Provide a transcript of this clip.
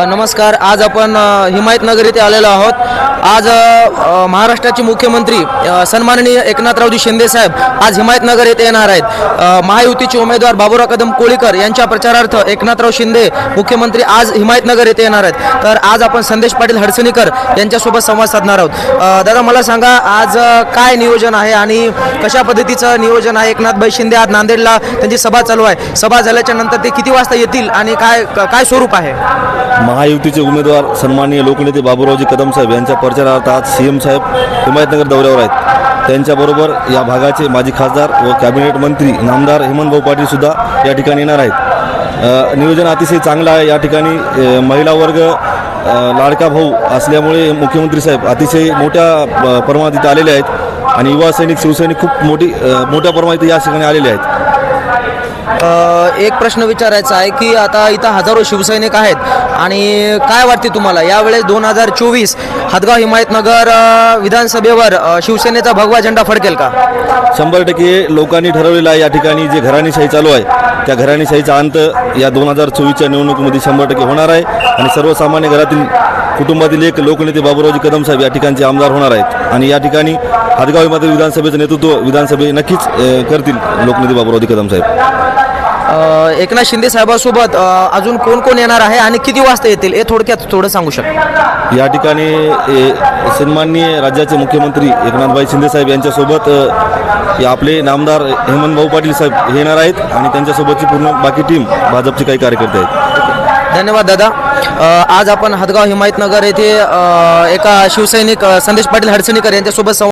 नमस्कार. आज आपण हिमायतनगर येथे आलेलो आहोत. आज महाराष्ट्राचे मुख्यमंत्री सन्माननीय एकनाथरावजी शिंदे साहेब आज हिमायतनगर येथे येणार आहेत. महायुतीचे उमेदवार बाबुराव कदम कोळीकर यांच्या प्रचारार्थ एकनाथराव शिंदे मुख्यमंत्री आज हिमायतनगर येथे येणार आहेत. तर आज आपण संदेश पाटील हडसणीकर यांच्यासोबत संवाद साधणार आहोत. दादा, मला सांगा, आज काय नियोजन आहे आणि कशा पद्धतीचं नियोजन आहे? एकनाथभाई शिंदे आज नांदेडला त्यांची सभा चालू आहे. सभा झाल्याच्या नंतर ते किती वाजता येतील आणि काय स्वरूप आहे? महायुतीचे उमेदवार सन्माननीय लोकनेते बाबुरावजी कदम साहेब यांच्या प्रचारार्थ आज सीएम साहेब हिमायतनगर दौऱ्यावर आहेत. त्यांच्याबरोबर या भागाचे माजी खासदार व कॅबिनेट मंत्री नामदार हेमंतभाऊ पाटील सुद्धा या ठिकाणी येणार आहेत. नियोजन अतिशय चांगलं आहे. या ठिकाणी महिला वर्ग लाडका भाऊ असल्यामुळे मुख्यमंत्री साहेब अतिशय मोठ्या प्रमाणात इथे आलेले आहेत आणि युवा सैनिक शिवसैनिक खूप मोठ्या प्रमाणात या ठिकाणी आलेले आहेत. एक प्रश्न विचारायचा आहे की आता इथं हजारो शिवसैनिक आहेत आणि काय वाटते तुम्हाला यावेळेस 2024 हदगाव हिमायतनगर विधानसभेवर शिवसेनेचा भगवा झेंडा फडकेल का? 100% लोकांनी ठरवलेलं आहे. या ठिकाणी जे घराणेशाही चालू आहे त्या घराणेशाहीचा अंत या 2024च्या निवडणुकीमध्ये 100% होणार आहे आणि सर्वसामान्य घरातील कुटुंबातील एक लोकनेते बाबुरावजी कदम साहेब या ठिकाणचे आमदार होणार आहेत आणि या ठिकाणी हदगाव हिमायतनगर विधानसभेचं नेतृत्व विधानसभे नक्कीच करतील लोकनेते बाबुरावजी कदम साहेब. एकनाथ शिंदे साहेबांसोबत अजून कोण कोण येणार आहे आणि किती वाजता येतील हे थोडक्यात थोडं सांगू शकता? या ठिकाणी सन्माननीय राज्याचे मुख्यमंत्री एकनाथभाई शिंदे साहेब यांच्यासोबत आपले नामदार हेमंतभाऊ पाटील साहेब येणार आहेत आणि त्यांच्यासोबतची पूर्ण बाकी टीम भाजपचे काही कार्यकर्ते आहेत. धन्यवाद दादा. आज आपण हदगाव हिमायतनगर येथे एका शिवसैनिक संदेश पाटील हडसणीकर यांच्यासोबत